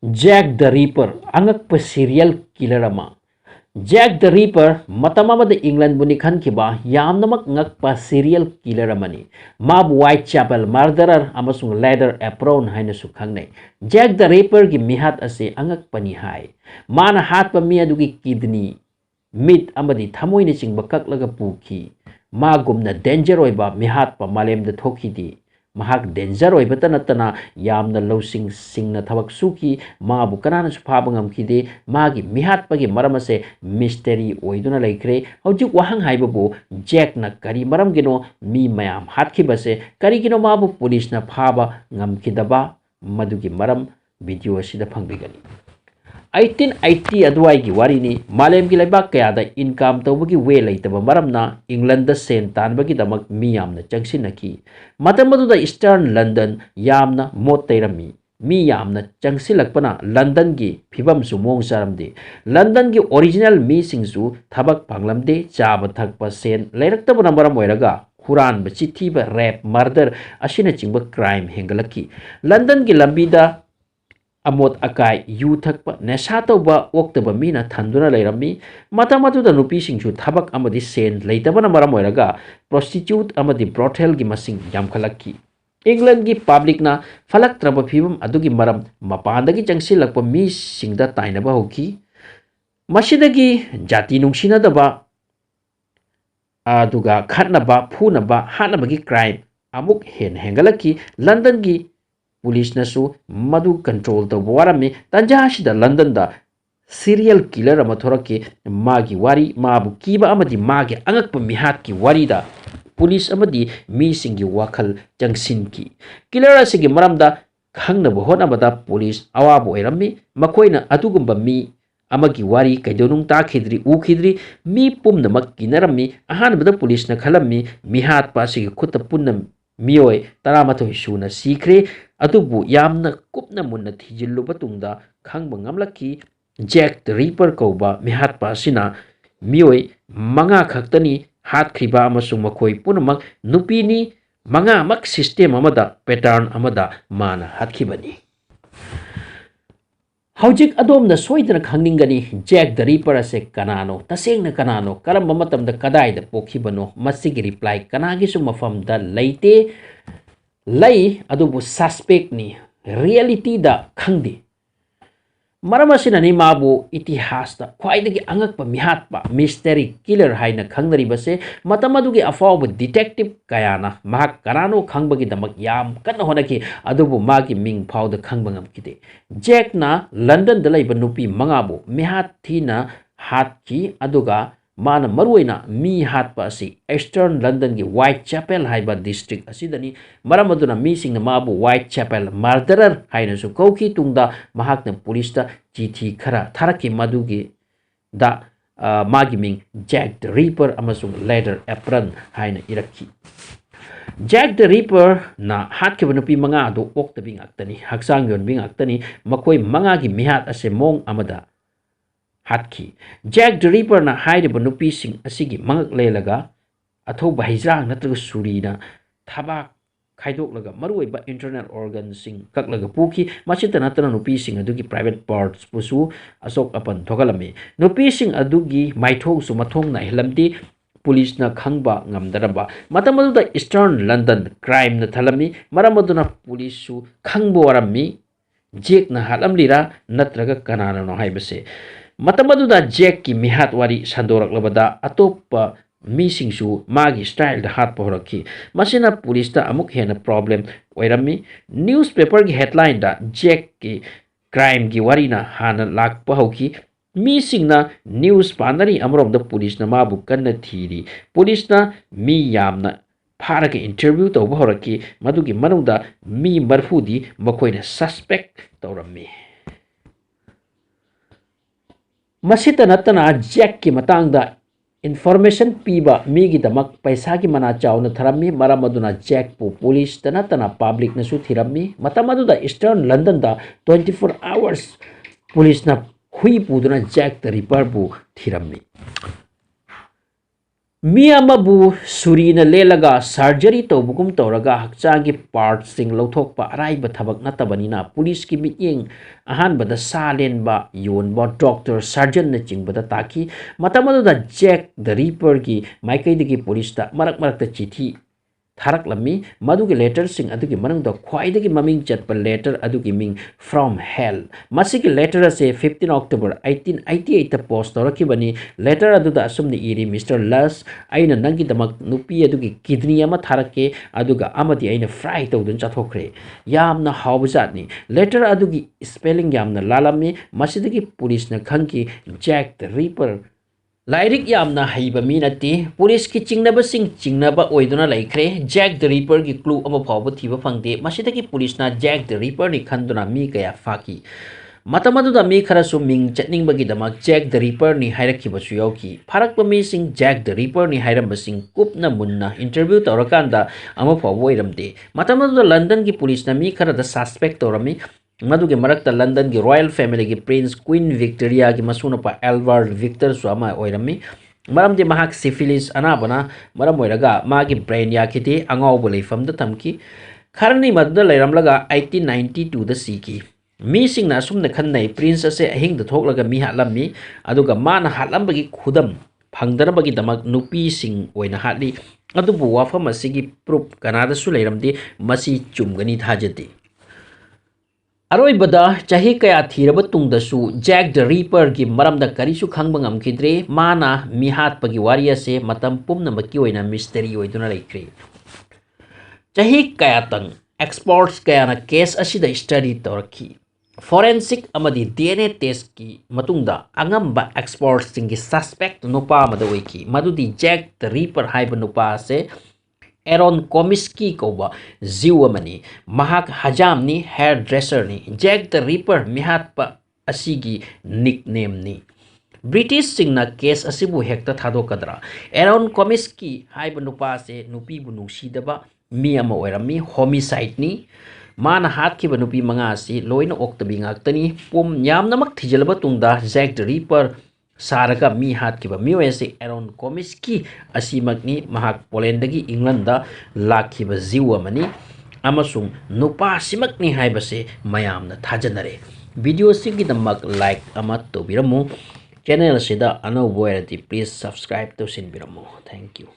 Jack the reaper अंगक serial killer अमा Jack the reaper मतम अमद इंग्लैंड बुनी खनखिबा यामनमक ngakpa serial killer amani mabu whitechapel murderer amasung leather apron haina su khangnai jack the ripper gi mihat ase angakpani hai mana hatpa mi adugi kidney meat amadi thamoina chingba kaklaga puki magumna danger oiba mihatpa malemda thokidi mahak danger oibata natana yamna losing singna thabak suki mabu kanana su phaba ngamkhide magi mihatpagi maramase mystery oiduna laikre hojik wahang haibabu jack na kari maram gino mi mayam hatkibase kari gino mabu police na phaba ngamkhidaba madugi maram video asida phangbigani 1880 अदुवाई वारीनी मालेम की लेबाक कयादा income तौबगी वे लेतबा मरमना England Sen तानबगी दमक मी यामना चंगसिनकी मतम मदुदा eastern London यामना मोत तैरमी मी यामना चंगसिलकपना London की फिबम सु मोंग सारमदे London की original मी सिंगसु थबक फंगलमदे चाब थकप सेन लेरक्तबना मरम ओइरगा हुरान चिथीब rape murder असिना चिंग crime हेंगलकी London की लंबीदा अमोत अकाय यू थकप नेशा तौब ओक्तब मीना थंदुना लेरमी मतम अदुदा नुपीसिंगसु थबक अमदि सेन लेतबना मरम ओइरगा प्रोस्टिट्यूट अमदि ब्रोथेल की मसिंग यामखलक्की इंग्लैंड की पब्लिक ना फलक्त्रब फिबम अदुगी मरम मपानदगी चंगसिलक्प मी सिंगदा ताइनबा होकी मसिदगी जाति नुंगसिनदबा अदुगा खटनबा फुनबा हानबगी क्राइम अमुक हेन हेंगलक्की लंदन की पुलिस नसु मधु कंट्रोल तो वारमी तंजाशिदा लंदन दा सीरियल किलर अमथोरके मागी वारी माबु कीबा अमदी मागे अंगक मिहात की वारी दा पुलिस अमदी मी सिंगी वाखल जंगसिन की किलर असिगी मरमदा खंगनबो होनबदा पुलिस अवाबो ओइरमी मखोइना अदुगुंबा मी अमगी वारी कैदोनुंग ताखिद्री उखिद्री मी पुमनमक किनरमी अहानबदा पुलिस न खलमी मिहात पासिगी खुत पुन्नम मियोय तरामथोय सुना सीखरे अदुबु यामना कुपना मुन्ना थिजिल्लुबा तुंगदा खंगबा ngamlaki जैक द रीपर कौबा मिहातपा सिना मियोय मंगा खक्तनी हातख्रिबा अमसुंग मखोय पुनमक नुपीनी मंगा मक सिस्टम अमदा पैटर्न अमदा माना हातखिबनी हौजिक अदोमना सोइदना खंगनिंगनी जैक द रीपर असे कनानो तसेंगना कनानो करम मतमदा कदाइदा पोखिबनो मसिगी रिप्लाई कनागिसु मफमदा लैते लई अदुबु सस्पेक्ट नि रियलिटी दा खंगदे मरम असिननी माबु इतिहास दा ख्वाइदगी अंगकप मिहातपा मिस्टरी किलर हाइना खंगनरिबसे मतम अदुगी अफाव डिटेक्टिव कयाना महाक कनानो खंगबगी दमक याम कन होनकी अदुबु मागी मिंग फाउद खंगबंगम किते जैक ना लंदन द लैब नुपी मंगाबु मिहात थीना हातकी अदुगा माना मरुइना मी हातपा असि ईस्टर्न लंदन की व्हाइट चैपल हाइबा डिस्ट्रिक्ट असिदनी मरम अदुना मी सिंगना माबु व्हाइट चैपल मर्डरर हाइनसु कौकी तुंगदा महाकना पुलिस दा चिठी खरा थारकी मदुगी दा मागी मिंग जैक द रीपर अमसुंग लेदर एप्रन हाइना इरक्की जैक द रीपर ना हातखिब नुपी मंगा अदु ओक्तबी ngakतनी हक्सांग योनबी ngakतनी मखोय मंगागी मिहात असे मोंग अमदा हाथी जैक द रीपर ना हाइरिब नुपी सिंग असिगी मंगक लेलगा अथौबा हिजांग नत्रग सुरीना थबा खाइदोकलगा मरुइबा इंटरनल ऑर्गन सिंग ककलगा पुखी मसित नतना नुपी सिंग अदुगी प्राइवेट पार्ट्स पुसु अशोक अपन थोगलमे नुपी सिंग अदुगी माइथोग सु मथोंग ना हिलमदी पुलिस ना खंगबा ngamdaraba matamadu eastern London crime ना थलमी मरमदुना पुलिस सु खंगबो वरमी जेक ना हालमलीरा नत्रगा कनाना नो हाइबसे मतमदुदा जैक की मिहात वारी संदोरकलबदा अतोप मीसिंगसु मागी स्टाइल द हात पहरकी मसिना पुलिस दा अमुक हेना प्रॉब्लम ओइरमी न्यूज़पेपर की हेडलाइन दा जैक की क्राइम की वारी ना हाना लाक पहौकी मीसिंगना न्यूज़ पानरी अमरोम द पुलिस ना माबु कन्न थीरी पुलिस ना मी यामना फारके इंटरव्यू तो बहरकी मदुगी मनुदा मी मरफुदी मखोइना सस्पेक्ट तौरमी मसित नतना जैक की मतंगदा इन्फॉर्मेशन पीबा मीगी दमक पैसा की मना चाउन थरमी मरम अदुना जैक पु पुलिस तनतना पब्लिक नसु थिरमी मतम अदुदा ईस्टर्न लंदन दा 24 आवर्स पुलिस ना हुई पुदुना जैक द रिपर बु थिरमी मी अमबु सुरीना लेलगा सर्जरी तौबगुम तौरगा हक्चांगी पार्ट्सिंग लौथोकपा अराइबा थबक नतबनिना पुलिस की मिटिंग अहानबदा सालेनबा योनबा डॉक्टर सर्जन न चिंगबदा ताकी मतमदुदा जैक द रीपर की माइकैदगी पुलिसता मरक मरकता चिठी थारकलमी मधुगी लेटर सिंग अदुगी मनंगदा ख्वाइदगी ममिंग चटपा लेटर अदुगी मिंग फ्रॉम हेल मसिगी लेटर से 15 अक्टोबर 1888 ता पोस्ट तौरखिबनी लेटर अदुदा असुमनि इरी मिस्टर लस अइना नंगी दमक नुपी अदुगी किडनी अमा थारके अदुगा अमदी अइना फ्राई तौदन चाथोखरे यामना हावजातनी लेटर अदुगी स्पेलिंग यामना लालमी मसिदगी पुलिस न खंकी जैक द रीपर लाइरिक यामना हईब मी नती पुलिस की चिंगनबसिंग चिंगनबा ओइदुना लैख्रे जैक द रीपर की क्लू अमा फावब थीबा फंगदे मसिदगी पुलिसना जैक द रीपर नि खंदुना मी कया फाकी मतमदुदा मी खरसु मिंग चटनिंगबगीदमक जैक द रीपर नि हाइरखिबसु याउकी फारकप मीसिंग जैक द रीपर नि हाइरमबसिंग कुपना मुन्ना इंटरव्यू तौरकांदा अमा फावब ओइरमदे मतमदुदा लंदन की पुलिसना मी खरदा सस्पेक्ट तौरमी मधुगे मरक्ता लंदन की रॉयल फैमिली की प्रिंस क्वीन विक्टोरिया की मसूनपा एल्बर्ट विक्टर सुमा ओइरमी मरमदे महाक सिफिलिस अनाबना मरम ओइरगा मागी ब्रेन याखिते अंगावब लेफमदा थमकी खरनी मदुदा लेरमलगा 1892 दा सीकी मीसिंगना असुमना खन्नै प्रिंस असे अहिंग द थोकलगा मी हालम्मी अदुगा माना हालम्बगी खुदम फंगदनबगी दमक नुपी सिंग ओइना हाली अदुबु वाफम असिगी प्रूफ कनादसु लेरमदे मसी चुमगनी थाजदे अरोइबदा चाही कया थीरब तुंगदसु जैक द रीपर की मरमदा करिसु खंगबा ngamkhidre माना मिहातपगी वारिया से मतम पुमनमकी ओइना मिस्टरी ओइदुना लेख्रे चाही कया तंग एक्सपर्ट्स कयाना केस असिदा स्टडी तौरखी फोरेंसिक अमदी डीएनए टेस्ट की मतुंगदा अंगंबा एक्सपर्ट्स सिंगी सस्पेक्ट नुपा मदा ओइकी मदुदी जैक द रीपर हाइब नुपा से एरोन कॉमिस्की कौबा जीव अमनी महाक हजामनी हेयर ड्रेसरनी जैक द रीपर मिहात्पा असिगी निकनेमनी ब्रिटिश सिंगना केस असिबु हेक्ता थादोकदरा एरोन कॉमिस्की हाइब नुपा से नुपीबु नुसीदबा मी अमा ओइरमी होमिसाइडनी माना हातखिबा नुपी मंगा असि लोइना ओक्तबी ngaktani pum yamnamak thijalaba tungda Jack the Ripper सारगा मी हातखिबा मिओएसे एरोन कॉमिस्की असीमकनी महाक पोलैंडगी इंग्लैंड लाखिबा जीव अमनी अमसुंग नुपा सिमकनी हाइबसे मयामना थाजनरे वीडियो सिंगिदमक लाइक अमा तोबिरमु चैनल सिदा अनौबो एरति प्लीज सब्सक्राइब तौसिनबिरमु थैंक यू।